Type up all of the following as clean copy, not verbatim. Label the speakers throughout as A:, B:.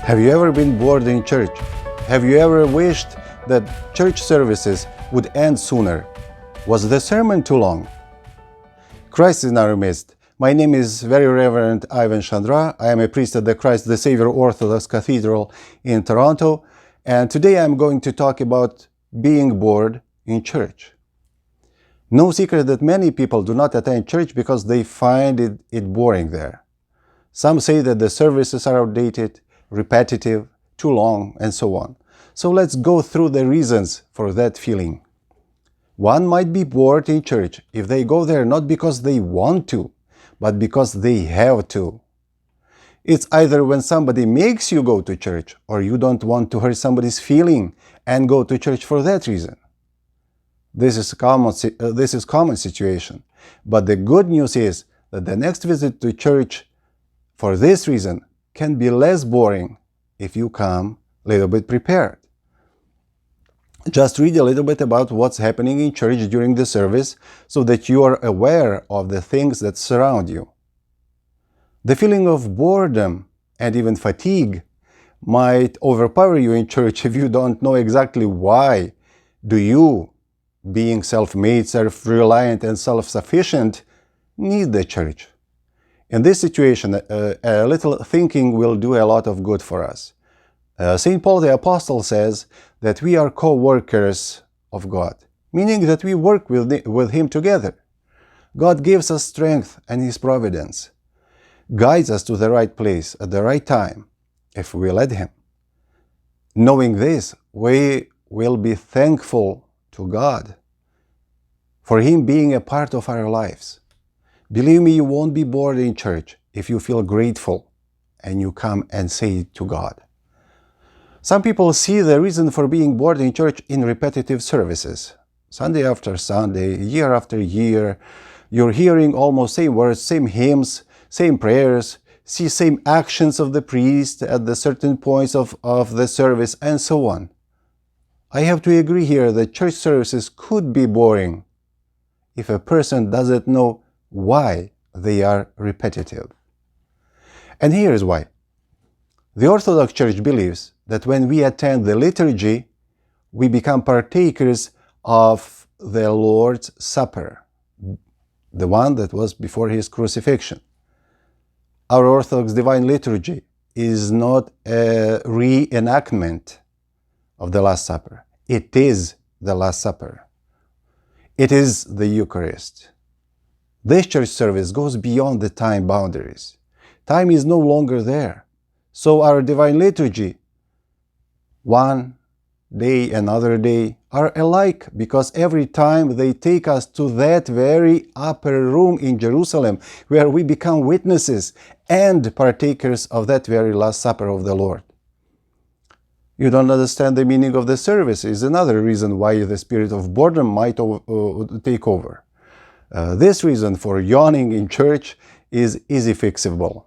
A: Have you ever been bored in church? Have you ever wished that church services would end sooner? Was the sermon too long? Christ is in our midst. My name is Very Reverend Ivan Chandra. I am a priest at the Christ the Savior Orthodox Cathedral in Toronto, and today I'm going to talk about being bored in church. No secret that many people do not attend church because they find it boring there. Some say that the services are outdated, repetitive, too long, and so on. So let's go through the reasons for that feeling. One might be bored in church if they go there not because they want to, but because they have to. It's either when somebody makes you go to church, or you don't want to hurt somebody's feeling and go to church for that reason. This is common situation. But the good news is that the next visit to church for this reason can be less boring if you come a little bit prepared. Just read a little bit about what's happening in church during the service so that you are aware of the things that surround you. The feeling of boredom and even fatigue might overpower you in church if you don't know exactly why do you, being self-made, self-reliant, and self-sufficient, need the church. In this situation, a little thinking will do a lot of good for us. St. Paul the Apostle says that we are co-workers of God, meaning that we work with Him together. God gives us strength, and His providence guides us to the right place at the right time if we let Him. Knowing this, we will be thankful to God for Him being a part of our lives. Believe me, you won't be bored in church if you feel grateful and you come and say it to God. Some people see the reason for being bored in church in repetitive services. Sunday after Sunday, year after year, you're hearing almost same words, same hymns, same prayers, see same actions of the priest at the certain points of the service, and so on. I have to agree here that church services could be boring if a person doesn't know why they are repetitive. And here is why. The Orthodox Church believes that when we attend the liturgy, we become partakers of the Lord's Supper, the one that was before His crucifixion. Our Orthodox Divine Liturgy is not a reenactment of the Last Supper. It is the Last Supper. It is the Eucharist. This church service goes beyond the time boundaries. Time is no longer there. So our Divine Liturgy, one day, another day, are alike because every time they take us to that very upper room in Jerusalem where we become witnesses and partakers of that very Last Supper of the Lord. You don't understand the meaning of the service is another reason why the spirit of boredom might take over. This reason for yawning in church is easy fixable.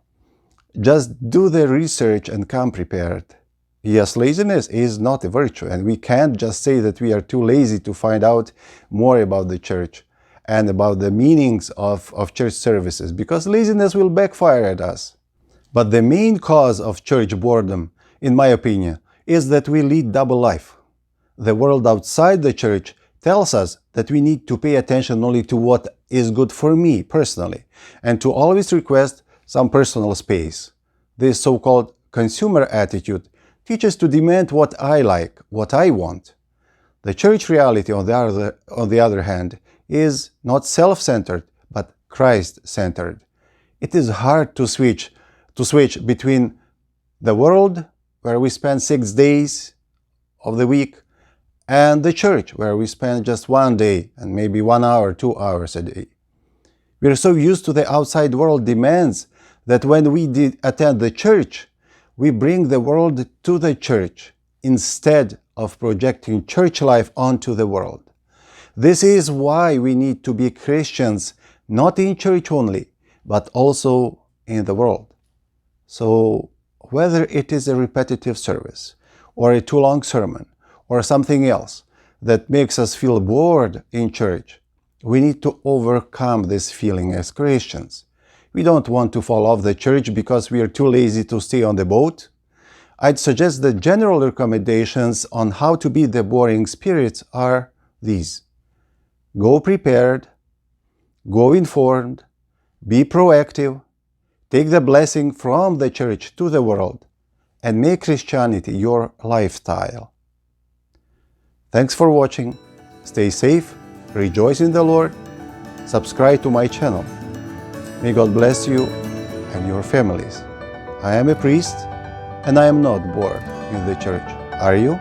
A: Just do the research and come prepared. Yes, laziness is not a virtue, and we can't just say that we are too lazy to find out more about the church and about the meanings of church services, because laziness will backfire at us. But the main cause of church boredom, in my opinion, is that we lead double life. The world outside the church tells us that we need to pay attention only to what is good for me personally, and to always request some personal space. This so-called consumer attitude teaches to demand what I like, what I want. The church reality, on the other hand, is not self-centered, but Christ-centered. It is hard to switch between the world, where we spend 6 days of the week, and the church, where we spend just 1 day and maybe 1 hour, 2 hours a day. We are so used to the outside world demands that when we attend the church, we bring the world to the church instead of projecting church life onto the world. This is why we need to be Christians, not in church only, but also in the world. So whether it is a repetitive service, or a too long sermon, or something else that makes us feel bored in church, we need to overcome this feeling as Christians. We don't want to fall off the church because we are too lazy to stay on the boat. I'd suggest the general recommendations on how to beat the boring spirits are these. Go prepared, go informed, be proactive, take the blessing from the church to the world, and make Christianity your lifestyle. Thanks for watching. Stay safe, rejoice in the Lord, subscribe to my channel. May God bless you and your families. I am a priest, and I am not bored in the church. Are you?